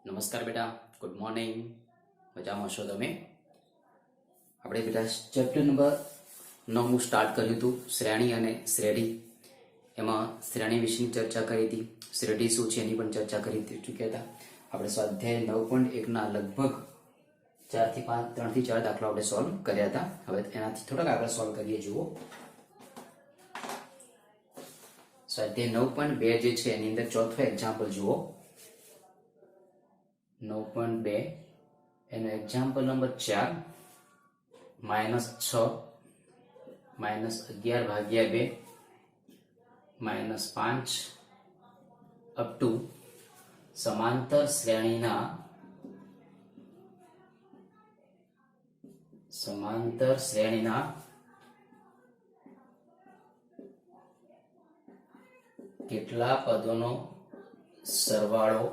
નમસ્કાર બેટા, good morning. મજામાં છો તમે? આપણે બેટા ચેપ્ટર નંબર 9 સ્ટાર્ટ કર્યું હતું, શ્રેણી અને શ્રેણી. એમાં શ્રેણી વિશેની ચર્ચા કરી હતી, શ્રેણી શું છે એની પણ ચર્ચા કરી ચૂક્યા હતા. આપણે સ્વાધ્યાય 9.1 ના લગભગ 3 થી 4 દાખલા આપણે સોલ્વ કર્યા હતા. હવે એનાથી થોડાક આગળ સોલ્વ કરીએ. જુઓ, સ્વાધ્યાય 9.2 જે છે એની અંદર ચોથો એક્ઝામ્પલ જુઓ. 9.2 એનો એક્ઝામ્પલ નંબર 4, -6 -11 ભાગ્યા 2 -5 અપ ટુ સમાંતર શ્રેણીના કેટલા પદોનો સરવાળો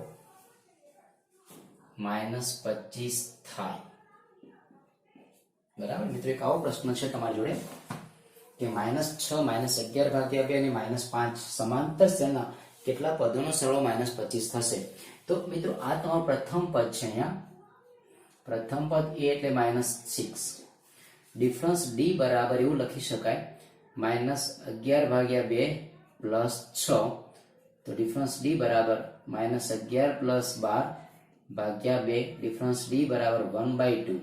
-25 થાય. બરાબર મિત્રો, એક આવો પ્રશ્ન છે તમારી જોડે કે -6 -11 ભાગ્યા 2 અને -5 સમાંતર શ્રેણીના કેટલા પદોનો સરવાળો -25 થશે. તો મિત્રો આ તમારું પ્રથમ પદ છે. અહીંયા પ્રથમ પદ a એટલે -6. ડિફરન્સ d બરાબર એવું લખી શકાય -11 ભાગ્યા 2 +6. તો ડિફરન્સ d બરાબર -11 + 12 ભાગ્યા 2. ડિફરન્સ d બરાબર 1/2.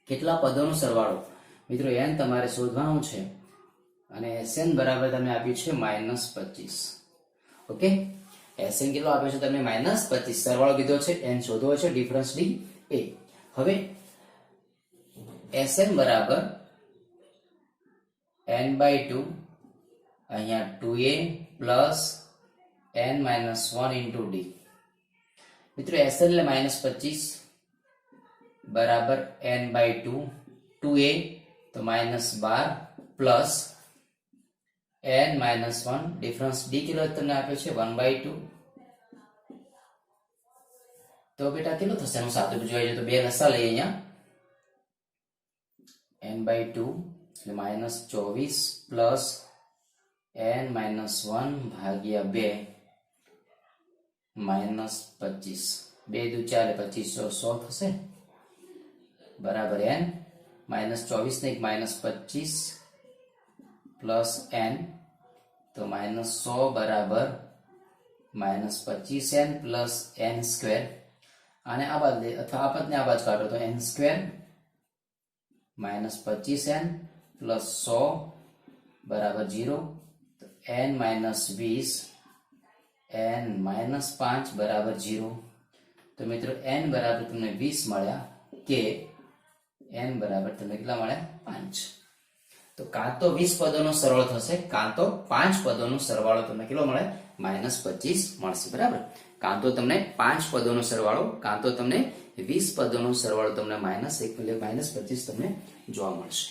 કેટલા પદોનો સરવાળો? મિત્રો n તમારે શોધવાનું છે અને Sn બરાબર તમને આપ્યું છે -25. ઓકે, Sn કેટલો આપ્યો છે તમને? -25. સરવાળો કીધો છે, n શોધવો છે, ડિફરન્સ d a. હવે Sn બરાબર n/2 અહીંયા 2a + n-1 * d. મિત્રો Sn એટલે -25 બરાબર n/2, 2a તો -12 પ્લસ n-1. ડિફરન્સ d કેટલો તમને આપ્યો છે? 1/2. તો બેટા કેટલો થશે? એનું સાદું જોઈ લો તો બે લસા લઈએ. અહીંયા n/2 એટલે -24 પ્લસ n-1 ભાગ્યા 2 -25. 2 દુ 4 એટલે 25 થશે બરાબર n. -24 ને -25 પ્લસ n તો -100 બરાબર -25n પ્લસ n². આને આ બાદ અથવા આ પદને આ બાજુ કાઢો તો n² -25n પ્લસ 100 બરાબર 0. તો n-20 n-5 બરાબર 0. તો મિત્રો n બરાબર તમને 20 મળ્યા કે n બરાબર તમને કેટલા મળ્યા? 5. તો કાં તો 20 પદોનો સરવાળો થશે, કાં તો 5 પદોનો સરવાળો તમને કેટલો મળે? -25 મળશે. બરાબર, કાં તો તમને 5 પદોનો સરવાળો, કાં તો તમને 20 પદોનો સરવાળો તમને -1 એટલે -25 તમને જોવા મળશે.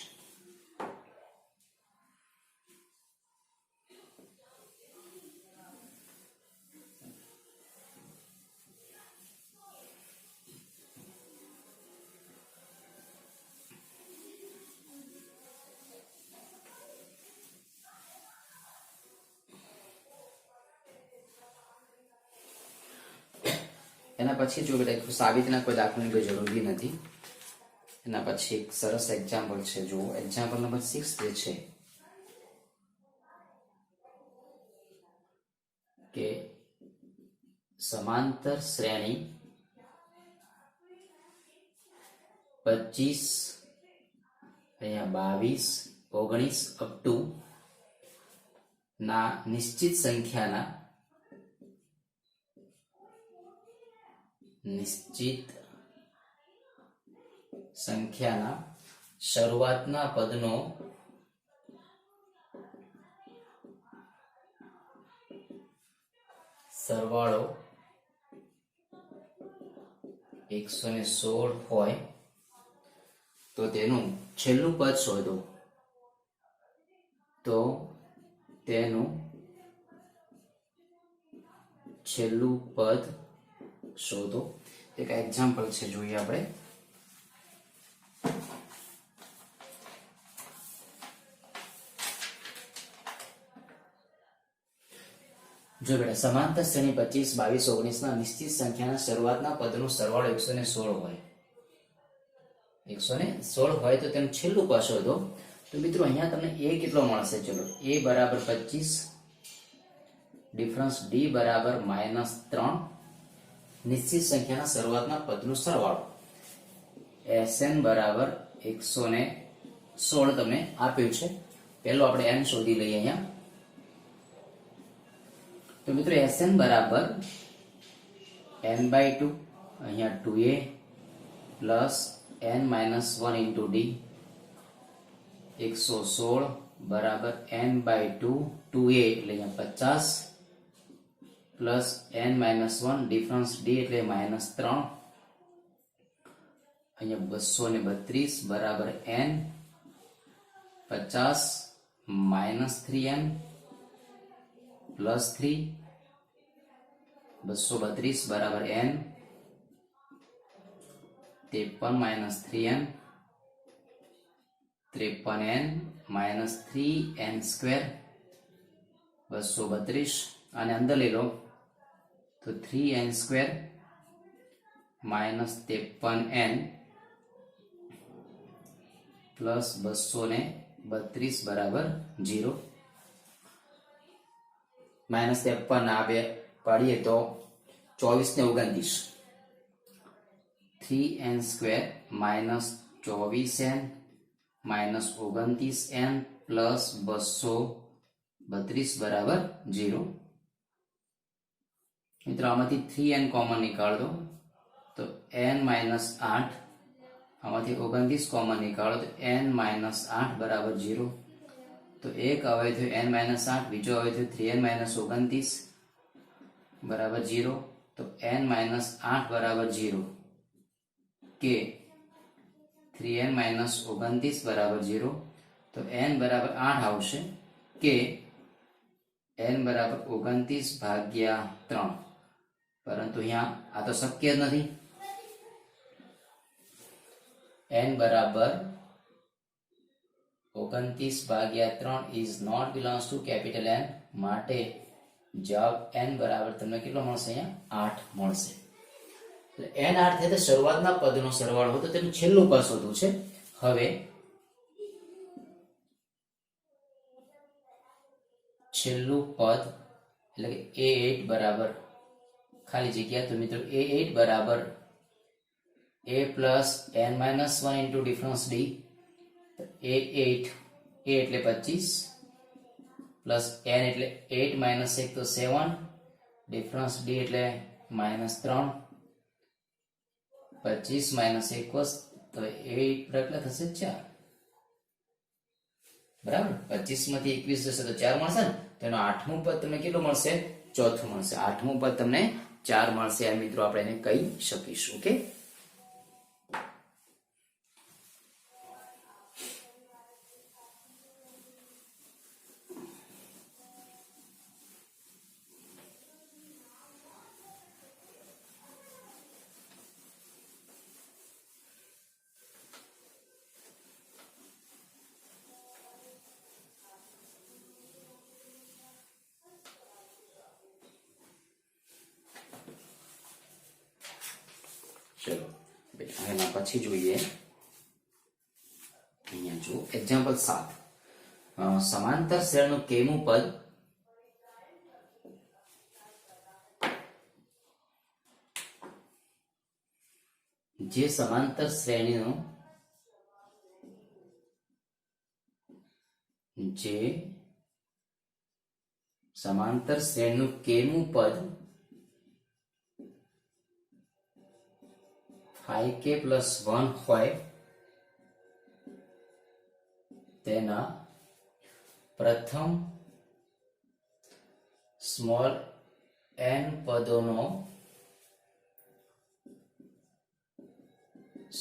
એના પછી જો બેટા સાબિતીના કોઈ દાખલાની કોઈ જરૂરી નથી. એના પછી એક સરસ એક્ઝામ્પલ છે. જુઓ, એક્ઝામ્પલ નંબર 6 જે છે કે સમાંતર શ્રેણી 25 અહીંયા 22 19 અપ ટુ ના નિશ્ચિત સંખ્યાના શરૂઆતના પદનો સરવાળો 116 હોય તો તેનું છેલ્લું પદ શોધો. તો તેનું છેલ્લું પદ શોધો. એક એક્ઝામ્પલ છે, જોઈએ આપણે. જો બેટા સમાંતર શ્રેણી 25, 22, 19 ના નિશ્ચિત સંખ્યાના શરૂઆતના પદનો સરવાળો 116 હોય, 116 હોય તો તેનું છેલ્લું પદ શોધો. તો મિત્રો અહીંયા તમને a કેટલો મળશે? ચલો a બરાબર 25, ડિફરન્સ d બરાબર -3, નિશ્ચિત સંખ્યાના શરૂઆતના પદનો સરવાળો Sn બરાબર 116 તમને આપ્યું છે. પહેલો આપણે n શોધી લઈએ અહીંયા. તો મિત્રો Sn બરાબર n/2, અહીંયા 2a plus n-1 into d, 116 બરાબર n/2, 2a એટલે અહીંયા 50 પ્લસ n-1, ડિફરન્સ d એટલે -3, અહીંયા 232 બરાબર n, 50 -3n પ્લસ 3, 232 બરાબર n, 53 -3n, 53n -3n square, 232, અને અંદર લઈ લો તો 3n સ્ક્વેર -53n પ્લસ 232 બરાબર 0. -53 આ બે પાડીએ તો 24 ને 29, 3n square -24n -29n plus 232 બરાબર 0. મિત્રો આમાંથી 3n કોમન નીકાળ દો તો n-8, આમાંથી 29 કોમન નીકાળો તો n-8 બરાબર 0. તો એક આવે થયો n-8, બીજો આવે થયો 3n-29 બરાબર 0. તો n-8 બરાબર 0 કે 3n-29 બરાબર 0. તો n બરાબર 8 આવશે કે n બરાબર 29 ભાગ્યા 3, પરંતુ અહીંયા આ તો શક્ય જ નથી. n બરાબર 29 ભાગ્યા 3 is not belongs to capital N, માટે જવાબ n બરાબર તમને કેટલો મળશે? અહીંયા 8 મળશે. એટલે n 8 થાય તો શરૂઆતના પદનો સરવાળો હોય તો તેનું છેલ્લું પદ શોધવું છે. હવે છેલ્લું પદ એટલે કે a8 બરાબર ખાલી જગ્યા, તો મિત્રો a8 બરાબર a plus n-1 into difference d, a8, a એટલે 25 પ્લસ n એટલે 8 માઇનસ 1 તો 7, ડિફરન્સ d એટલે -3, 25 માઇનસ 1 તો 8 કેટલા થશે? 4. બરાબર, 25 માંથી 21 જશે તો 4 મળશે ને. તેનો 8મું પદ તમને કેટલું મળશે? 4થું મળશે. 8મું પદ તમને 4 મળશે. આ મિત્રો આપણે એને કહી શકીશું. ઓકે, ચલો એના પછી જોઈએ. અહીંયા જો એક્ઝામ્પલ 7, સમાંતર શ્રેણીનું કેમું પદ જે સમાંતર શ્રેણીનું કેમું પદ 5k + 1 હોય તેના પ્રથમ સ્મોલ n પદોનો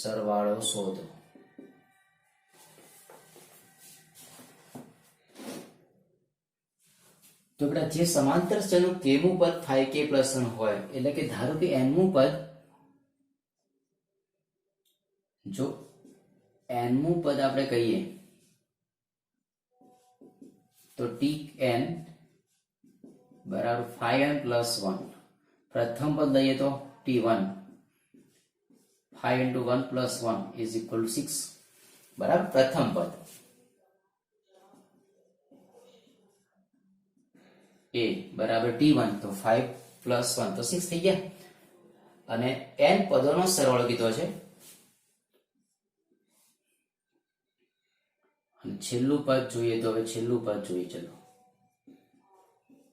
સરવાળો શોધો. તો બેટા જે સમાંતર શ્રેણીનું કેમું પદ 5k + 1 હોય, એટલે કે ધારો કે nમું પદ, જો nમું પદ આપણે કહીએ તો tn बराबर 5n प्लस 1 प्रथम पद लईए तो t1 5 into 1 plus 1 is equal to 6 बराबर प्रथम पद a बराबर t1 तो 5 plus 1 तो 6 થઈ ગયા અને n પદોનો સરવાળો કીધો છે અને છેલ્લું પદ જોઈએ તો હવે છેલ્લું પદ જોઈએ ચલો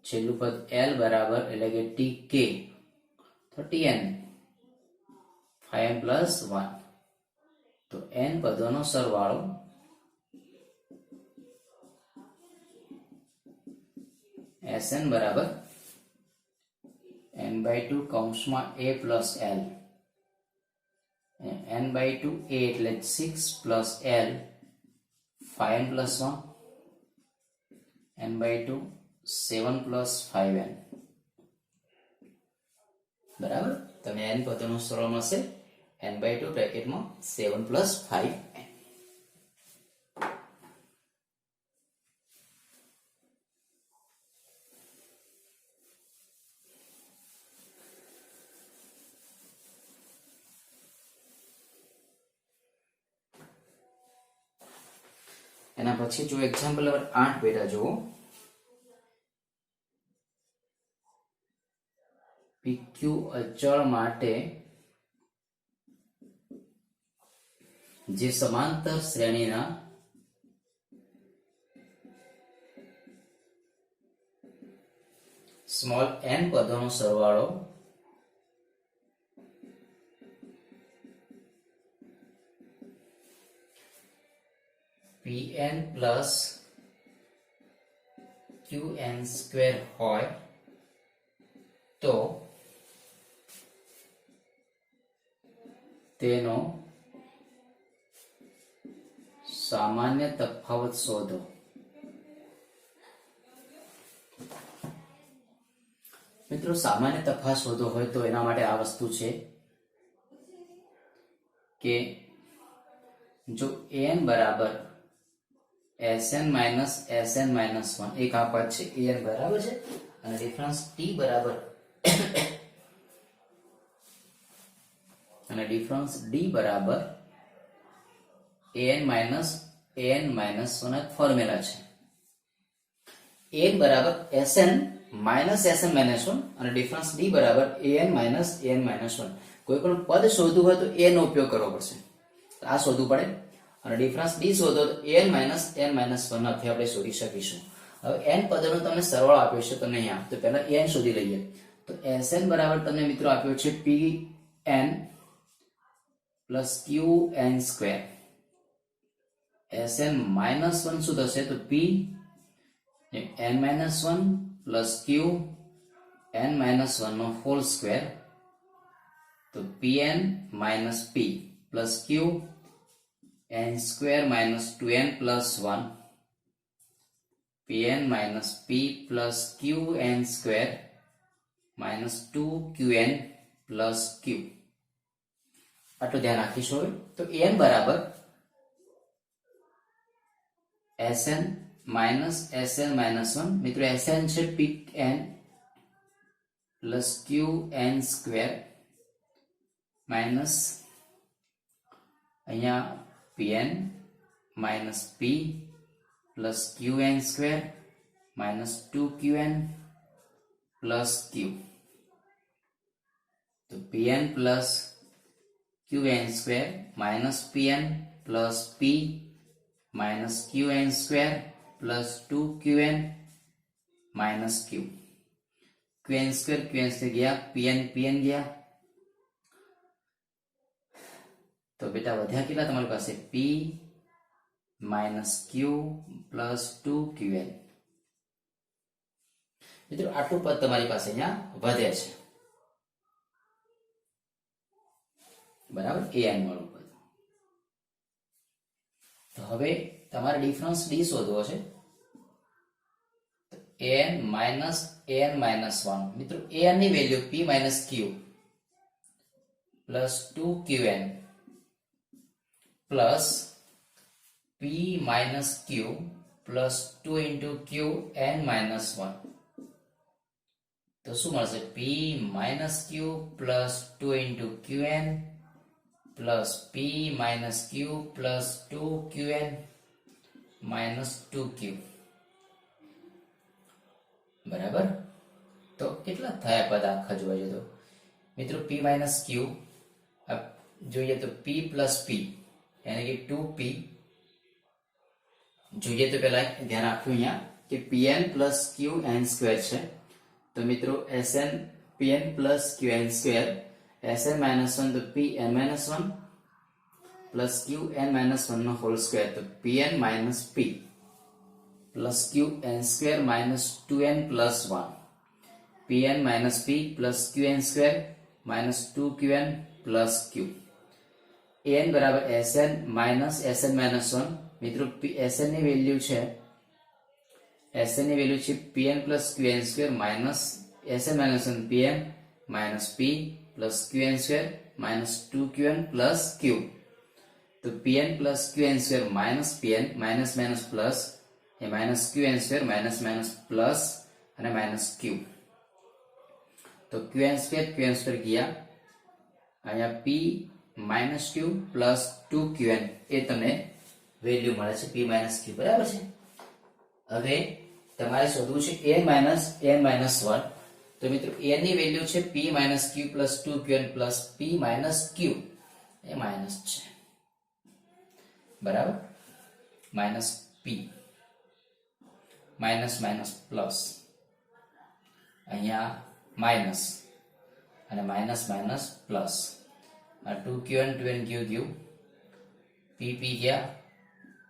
છેલ્લું પદ l બરાબર એટલે કે tk તો tn 5n plus 1 तो n પદોનો સરવાળો Sn बराबर n by 2 કૌંસમાં a plus l n by 2 a એટલે 6 plus l 5n plus 1 n by 2 7 plus 5n બરાબર તમને n પદોનો સરવાળો મળશે n by 2 બ્રેકેટમાં 7 plus 5n એના પછી જો એક્ઝામ્પલ નંબર 8 બેટા જુઓ PQ અચળ માટે જે સમાંતર શ્રેણીના સ્મોલ n પદોનો સરવાળો pn plus qn સ્ક્વેર હોય તો તેનો સામાન્ય તફાવત શોધો મિત્રો સામાન્ય તફાવત શોધો હોય તો એના માટે આ વસ્તુ છે કે જો an બરાબર Sn minus Sn minus 1 એક આ પદ છે an બરાબર છે અને ડિફરન્સ t બરાબર અને ડિફરન્સ d બરાબર an minus 1 એક ફોર્મ્યુલા છે an બરાબર Sn minus Sn minus 1 અને ડિફરન્સ d બરાબર an minus 1 કોઈ પણ પદ શોધવું હોય તો a નો ઉપયોગ કરવો પડશે આ શોધવું પડે અને ડિફરન્સ d શોધો તો an minus 1 થી આપણે શોધી શકીશું હવે n પદોનો તમને સરવાળો આપ્યો છે તમને અહીંયા તો પહેલા n શોધી લઈએ તો Sn બરાબર તમને મિત્રો આપ્યો છે pn plus qn square Sn minus 1 શું થશે તો p n minus 1 plus q n minus 1 નો હોલ સ્ક્વેર તો pn minus p plus q n square minus 2n plus 1 pn minus p plus qn square minus 2qn plus q આટલું ધ્યાન રાખીશું હવે તો n બરાબર Sn minus Sn minus 1 મિત્રો Sn છે pn plus qn square minus અહીંયા pn minus p plus qn square minus 2qn plus q तो pn plus qn square minus pn plus p minus qn square plus 2qn minus q qn square गया pn गया तो बेटा વધ્યા કેટલા તમારી પાસે p minus q plus 2qn મિત્રો આટલું પદ તમારી પાસે અહીંયા વધે છે બરાબર an વાળું પદ તો હવે તમારે ડિફરન્સ d શોધવો છે an minus 1 મિત્રો an ની value p minus q plus 2qn plus p minus q plus 2 into q n minus 1 તો શું મળશે? p minus Q plus 2 into qn plus p minus Q plus 2qn minus 2q. બરાબર. તો કેટલા થયા પદ આખા જોવા જઈએ તો મિત્રો p માઇનસ ક્યુ જોઈએ તો p પ્લસ p यानी कि 2p જોઈએ તો પહેલા ધ્યાન રાખવું અહીંયા કે pn પ્લસ qn સ્ક્વેર છે. તો મિત્રો sn pn plus qn square sn minus 1 તો pn minus 1 plus qn minus 1 નો હોલ સ્ક્વેર તો pn minus p plus qn square minus 2n plus 1 pn minus p plus qn square minus 2qn plus q. an બરાબર sn minus 1 મિત્રો sn ની value છે pn plus qn square minus sn minus 1 pn minus p plus qn square minus 2qn plus q. તો pn plus qn square minus pn minus minus plus એ minus qn square minus minus plus અને minus q. તો qn square ગયા અહીંયા p minus q plus 2qn એ તમને value મળે છે p માઇનસ q. બરાબર છે. હવે તમારે શોધવું છે n માઇનસ 1. તો મિત્રો n ની વેલ્યુ છે p minus q plus 2qn plus p minus q એ માઇનસ છે. બરાબર. Minus p minus minus plus અહીંયા માઇનસ અને માઇનસ માઇનસ પ્લસ આ 2qn 2n q p ગયા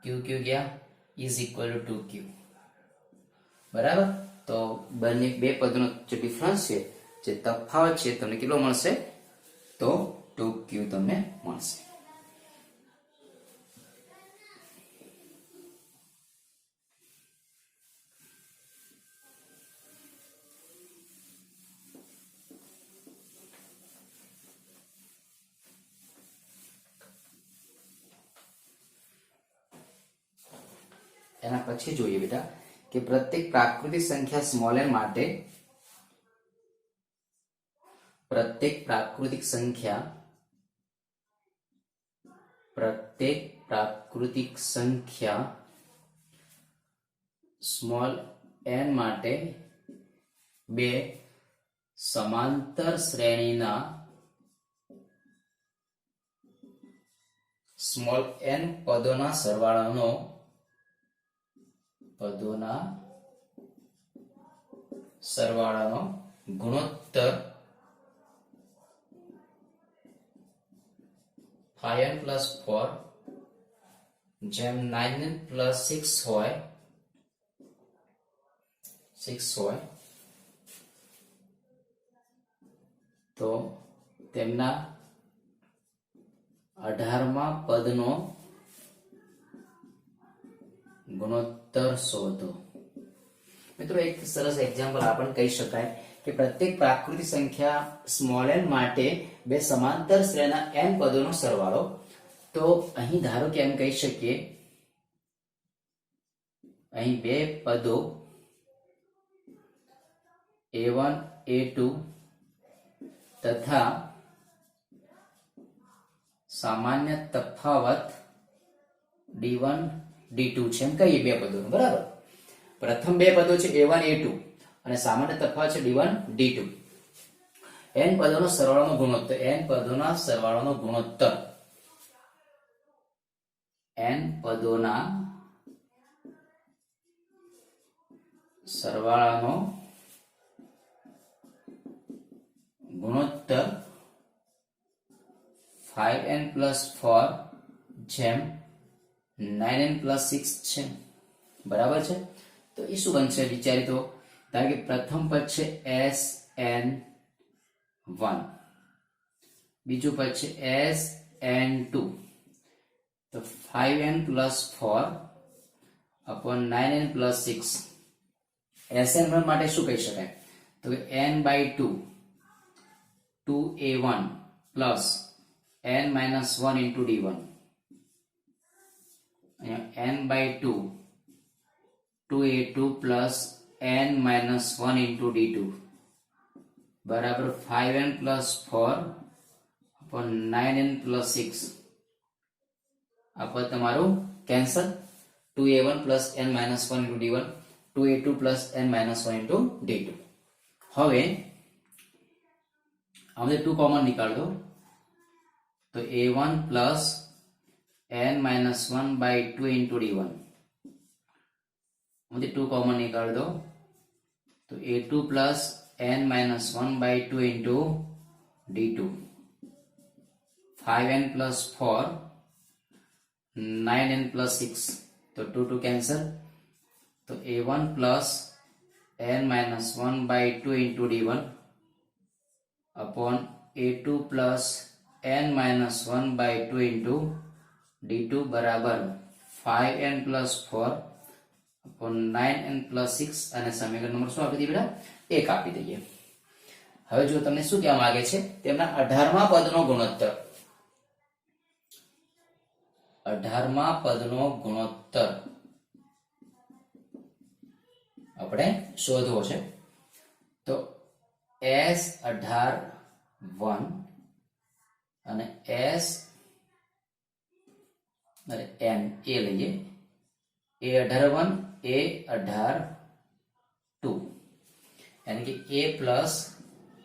q ગયા ઇઝ ઇક્વલ ટુ 2q. બરાબર. તો બંને બે પદનો જે ડિફરન્સ છે જે તફાવત છે તમને કેટલો મળશે? તો 2q તમને મળશે. એના પછી જોઈએ બેટા કે પ્રત્યેક પ્રાકૃતિક સંખ્યા સ્મોલ n માટે સ્મોલ n માટે બે સમાંતર શ્રેણીના સ્મોલ n પદોના સરવાળાનો ગુણોત્તર 5n plus 4 જેમ 9n plus 6 હોય તો તેમના 18મા પદનો ગુણોત્તર શોધો. મિત્રો એક સરસ એક્ઝામ્પલ આપણે કહી શકાય કે પ્રત્યેક પ્રાકૃતિક સંખ્યા સ્મોલ n માટે બે સમાંતર શ્રેણીના n પદોનો સરવાળો. તો અહીં ધારો કે એમ કહી શકીએ અહીં બે પદો a1 a2 તથા સામાન્ય તફાવત d1 d2 છે એમ કહીએ બે પદોનો. બરાબર. પ્રથમ બે પદો છે a1 a2 અને સામાન્ય તફાવત છે d1 d2. n પદોનો સરવાળોનો ગુણોત્તર n પદોના સરવાળાનો ગુણોત્તર 5n plus 4 જેમ 9n plus 6 છે. બરાબર છે. તો એ શું બનશે વિચારી તો ધારો કે પ્રથમ પદ છે sn1 બીજું પદ છે sn2 તો 5n plus 4 upon 9n plus 6 sn1 માટે શું કહી શકાય તો n by 2 2a1 plus n minus 1 into d1 n by 2 2a2 plus n minus 1 into d2 બરાબર 5n plus 4 upon 9n plus 6 આ પદ તમારું cancel. 2a1 plus n minus 1 into d1, 2a2 plus n minus 1 into d2. હવે આમાંથી 2 common નીકાળ દો તો a1 plus n minus 1 by 2 into d1. આમાંથી 2 કોમન નીકાળ દો તો a2 plus n minus 1 by 2 into d2. 5n plus 4, 9n plus 6. तो 2 cancel. तो a1 plus n minus 1 by 2 into d1 upon a2 plus n minus 1 by 2 into d2 बराबर 5n plus 4 upon 9n plus 6 અને સમીકરણ number શું આપી દઈએ બેટા? 1 આપી દઈએ. હવે જો તમને શું કહેવા માંગે છે, તેમના 18મા પદનો ગુણોત્તર. 18મા પદનો ગુણોત્તર આપણે શોધવો છે. તો S18 અને S અને N એ લઈએ. A18 A18 2 यानी कि a plus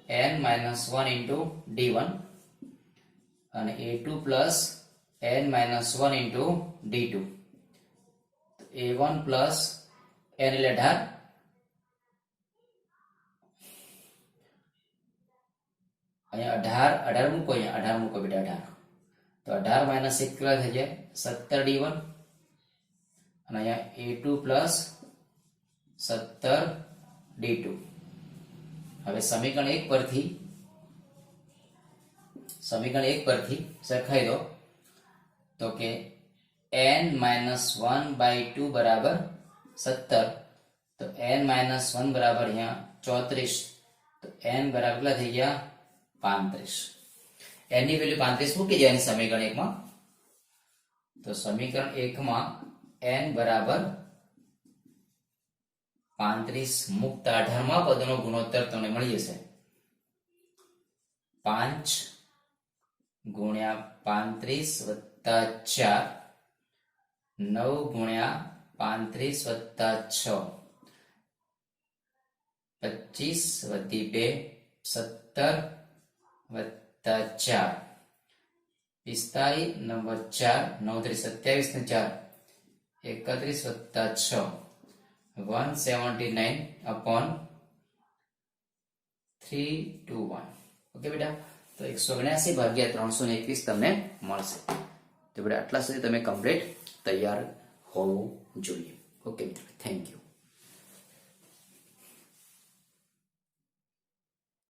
n minus 1 into d1 અને a2 plus n minus 1 into d2. तो a1 प्लस n એટલે 18 અહીંયા 18 મૂકો, અહીંયા 18 મૂકો બેટા. 18 તો 18 માઇનસ 1 કેટલા થઈ જાય? 17 d1 અને અહીંયા a2 પ્લસ 17 d2. હવે સમીકરણ 1 પરથી સરખાઈ દો તો કે n માઇનસ 1 બાય 2 બરાબર 17. તો n માઇનસ 1 બરાબર અહીંયા 34. તો n બરાબર કેટલા થઈ ગયા? 35. n ની વેલ્યુ 35 મૂકી દેવાની સમીકરણ 1 માં. તો સમીકરણ 1 માં n બરાબર 35 મુકતા 18મા પદનો ગુણોત્તર તમને મળી જશે 5 ગુણ્યા 35 વત્તા 4, 9 ગુણ્યા 35 વત્તા 6, 25 વત્તી 2, 17 વત્તા 4, 45 નંબર 4, 9 3 27 ને 4, 31 વત્તા 6, 179 upon 321. ઓકે બેટા, તો 179 ભાગ્યા 321 તમને મળશે. તો બેટા આટલા સુધી તમે કમ્પ્લીટ તૈયાર હોવું જોઈએ. ઓકે બેટા, થેન્ક યુ.